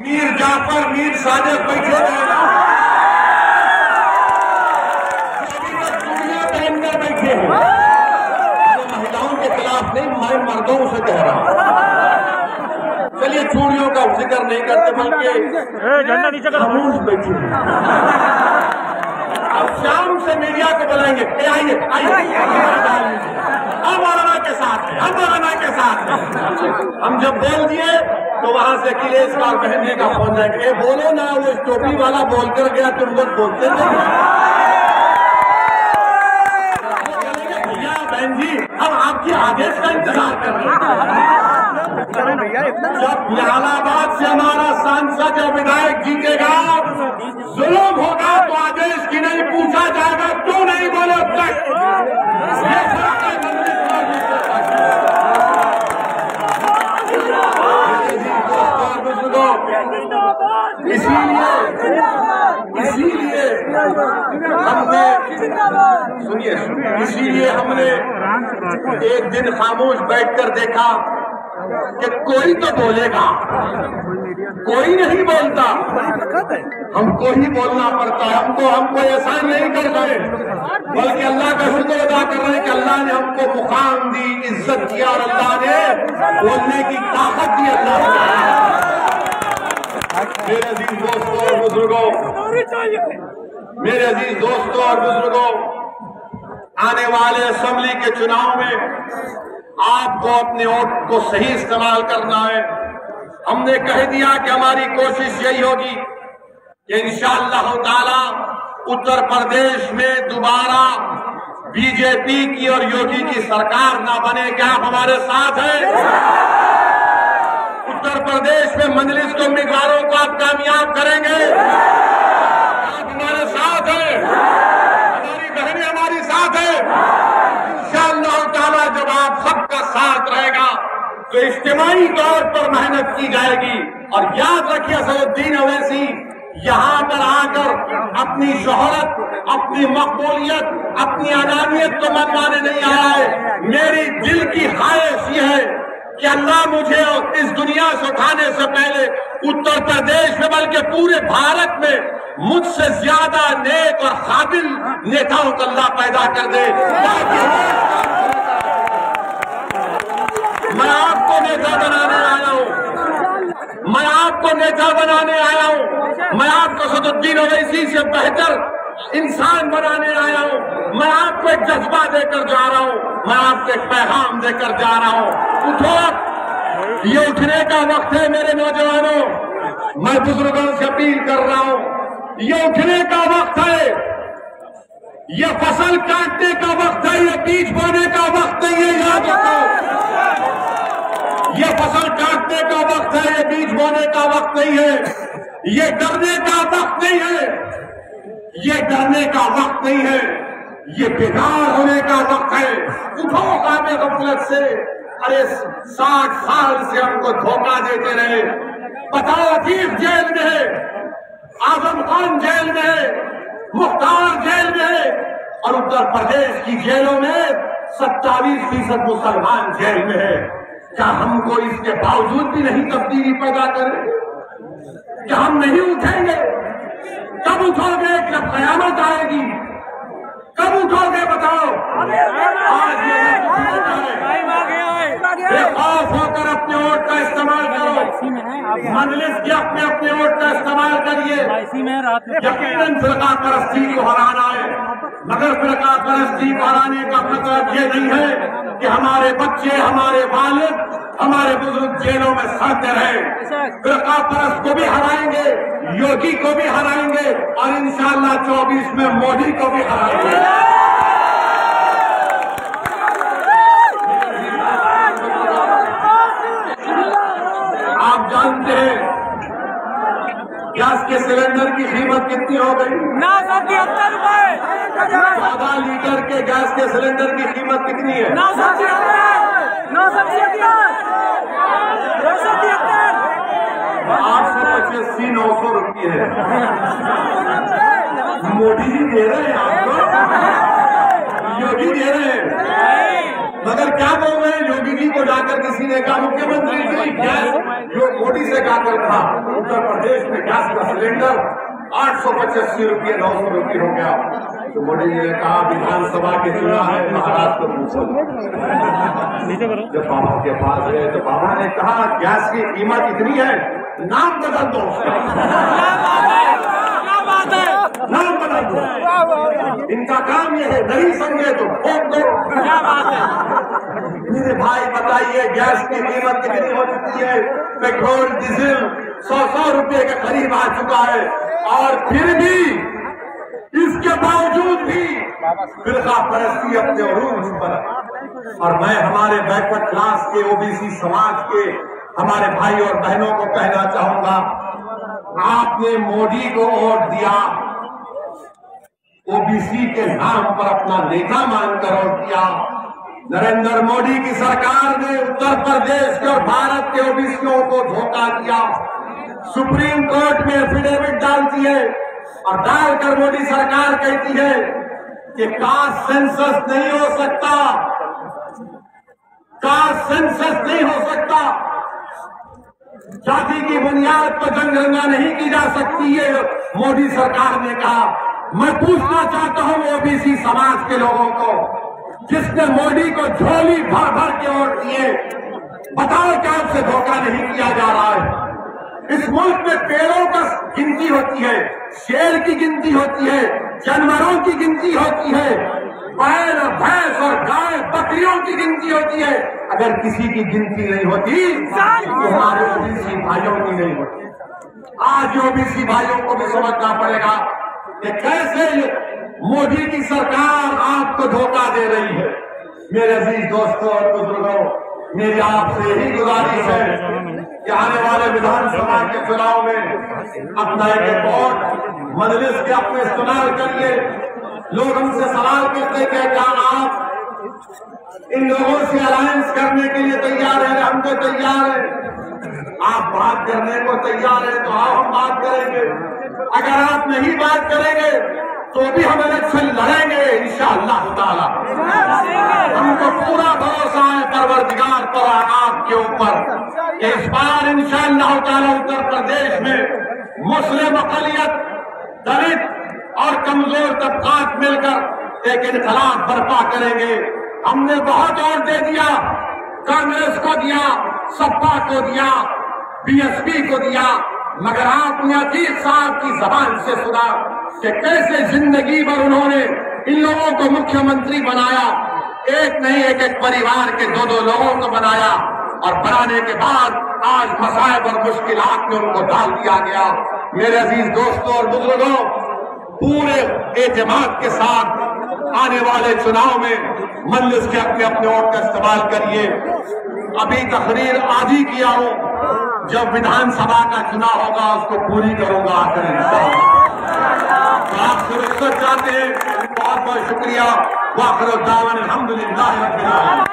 मीर जाफर मीर सादिक बैठे पहनकर बैठे हैं। महिलाओं के खिलाफ नहीं, मैं मर्दों से कह रहा हूं। चलिए चूड़ियों का जिक्र नहीं करते बल्कि खामोश बैठे हैं। अब शाम से मीडिया को बुलाएंगे, आइए हम मौलाना के साथ हैं, हम मौलाना के साथ हैं। हम जब बोल दिए तो वहां से अखिलेश का बहन का फोन जाएंगे, बोलो ना, वो टोपी वाला बोलकर गया, तुम लोग बोलते नहीं। भैया बहन जी, हम आपके आदेश का इंतजार कर रहे हैं। जब इलाहाबाद से हमारा सांसद या विधायक जीतेगा, जुल्म होगा तो आदेश की नहीं पूछा जाएगा, क्यों नहीं बोले तक। इसीलिए हमने एक दिन खामोश बैठकर देखा कि कोई तो बोलेगा, कोई नहीं बोलता, हमको ही बोलना पड़ता है। हमको ऐसा नहीं कर रहे, बल्कि अल्लाह का शुक्र अदा कर रहे हैं कि अल्लाह ने हमको मुकाम दी, इज्जत किया, और अल्लाह ने बोलने की ताकत दी। अल्लाह मेरे अजीज दोस्तों और बुजुर्गों, मेरे अजीज दोस्तों और बुजुर्गों, आने वाले असेंबली के चुनाव में आपको अपने वोट को सही इस्तेमाल करना है। हमने कह दिया कि हमारी कोशिश यही होगी कि इंशाअल्लाह ताला उत्तर प्रदेश में दोबारा बीजेपी की और योगी की सरकार ना बने। क्या आप हमारे साथ हैं? उत्तर प्रदेश में मजलिस के उम्मीदवारों को आप कामयाब करेंगे? आप हमारे साथ हैं? हमारी बहनें हमारी साथ हैं? इंशाअल्लाह ताला जब आप सबका साथ रहेगा तो इज्तिमाई तौर पर मेहनत की जाएगी। और याद रखिए, असदुद्दीन अवैसी यहाँ पर आकर अपनी शोहरत, अपनी मकबूलियत, अपनी अनानियत तो मनवाने नहीं आया है। मेरी दिल की ख्वाहिश ये है कि अल्लाह मुझे इस दुनिया से उठाने से पहले उत्तर प्रदेश में बल्कि पूरे भारत में मुझसे ज्यादा नेक और काबिल नेताओं को अल्लाह पैदा कर दे। मैं आपको नेता बनाने आया हूँ, मैं आपको नेता बनाने आया हूँ, मैं आपको असदुद्दीन अवैसी से बेहतर इंसान बनाने आया हूँ। मैं आपको एक जज्बा देकर जा रहा हूँ, मैं आपको एक पैगाम देकर जा रहा हूँ। उठो, ये उठने का वक्त है मेरे नौजवानों। मैं बुजुर्गों से अपील कर रहा हूँ, ये उठने का वक्त है, ये फसल काटने का वक्त है, ये बीज बोने का वक्त नहीं है। याद रखो, ये फसल काटने का वक्त है, ये बीज बोने का वक्त नहीं है। ये डरने का वक्त नहीं है, ये डरने का वक्त नहीं है, ये बेदार होने का वक्त है। उठो कामे गफलत से। अरे 60 साल से हमको धोखा देते रहे। बताओ, अतीफ जेल में है, आजम खान जेल में है, मुख्तार जेल में है, और उत्तर प्रदेश की जेलों में 27% मुसलमान जेल में है। क्या हमको इसके बावजूद भी नहीं तब्दीली पैदा करें? क्या हम नहीं उठेंगे? कब उठोगे? जब कयामत आएगी। कब उठोगे बताओ? आज बेखौफ होकर अपने वोट का इस्तेमाल करो। मजलिस के अपने वोट का इस्तेमाल करिए। यकीनन फिरका परस्ती को हराना है, मगर फिरका परस्ती को हराने का मतलब ये नहीं है कि हमारे बच्चे, हमारे वालिद, हमारे बुजुर्ग जेलों में सड़ते रहे। फिरका परस्त को भी हराएंगे, योगी को भी हराएंगे, और इंशाअल्लाह 24 में मोदी को भी हराएंगे। आप जानते हैं गैस के सिलेंडर की कीमत कितनी हो गई? 973 रुपए। 14 लीटर के गैस के सिलेंडर की कीमत कितनी है? 885 900 रुपये है। मोदी जी दे रहे हैं आपको, योगी दे रहे हैं। मगर क्या बोल रहे हैं, योगी जी को जाकर किसी ने कहा मुख्यमंत्री जी गैस जो मोदी से जाकर था उत्तर प्रदेश में गैस का सिलेंडर 885 रुपये 900 रुपये हो गया। तो मोदी जी ने कहा विधानसभा के चुनाव है, महाराष्ट्र को पूछो। जब बाबा के पास गए तो बाबा ने कहा गैस की कीमत इतनी है, नाम बदल दो उसका, नाम बदल दो। इनका काम ये है, नहीं समझे तो ठोक दो। मेरे भाई बताइए गैस की कीमत कितनी हो चुकी है? पेट्रोल डीजल 100 रुपये के करीब आ चुका है, और फिर भी इसके बावजूद भी फिरका परस्ती अपने उरूज पर। और मैं हमारे बैकवर्ड क्लास के ओबीसी समाज के हमारे भाई और बहनों को कहना चाहूंगा, आपने मोदी को वोट दिया, ओबीसी के नाम पर अपना नेता मानकर वोट दिया। नरेंद्र मोदी की सरकार ने उत्तर प्रदेश के और भारत के ओबीसियों को धोखा दिया। सुप्रीम कोर्ट में एफिडेविट डालती है और डालकर मोदी सरकार कहती है कि कास्ट सेंसस नहीं हो सकता, कास्ट सेंसस नहीं हो सकता, जाति की बुनियाद पर जनगणना नहीं की जा सकती है। मोदी सरकार ने कहा। मैं पूछना चाहता हूं ओबीसी समाज के लोगों को, जिसने मोदी को झोली भर भर के वोट दिए, बताओ क्या आपसे धोखा नहीं किया जा रहा है? इस मुल्क में पेड़ों का गिनती होती है, शेर की गिनती होती है, जानवरों की गिनती होती है, बैल और भैंस और गाय बकरियों की गिनती होती है। अगर किसी की गिनती नहीं होती तो हमारे ओबीसी भाइयों की नहीं होती। आज ओबीसी भाइयों को भी समझना पड़ेगा कि कैसे मोदी की सरकार आपको धोखा दे रही है। मेरे अजीज दोस्तों और बुजुर्गों, मेरी आपसे यही गुजारिश है कि आने वाले विधानसभा के चुनाव में अपना एक वोट मजलिस के अपने इस्तेमाल करिए। लोग हमसे सवाल करते हैं कि क्या आप इन लोगों से अलायंस करने के लिए तैयार हैं? हम तो तैयार हैं। आप बात करने को तैयार हैं तो आओ हम बात करेंगे। अगर आप नहीं बात करेंगे तो भी हम इलेक्शन लड़ेंगे इंशाअल्लाह ताला। हमको पूरा भरोसा है परवरदिगार पर आपके ऊपर। इस बार इंशाअल्लाह ताला उत्तर प्रदेश में मुस्लिम अक़लियत, दलित और कमजोर तबकात मिलकर एक इनकलाब बर्पा करेंगे। हमने बहुत और दे दिया, कांग्रेस को दिया, सपा को दिया, बीएसपी को दिया, मगर आपने अतीक साहब की जबान से सुना कि कैसे जिंदगी भर उन्होंने इन लोगों को मुख्यमंत्री बनाया। एक नहीं, एक परिवार के दो लोगों को बनाया, और बनाने के बाद आज मसाइब और मुश्किलात में उनको डाल दिया गया। मेरे अजीज दोस्तों और बुजुर्गों, पूरे एतमाद के साथ आने वाले चुनाव में मजलिस के अपने अपने वोट का इस्तेमाल करिए। अभी तकरीर आधी किया हूं, जब विधानसभा का चुनाव होगा उसको पूरी करूंगा आकर इंशाअल्लाह। तो आपसे रुखसत चाहते हैं, बहुत बहुत शुक्रिया। वाखिर दावन अल्हम्दुलिल्लाह रब्बिल आलमीन।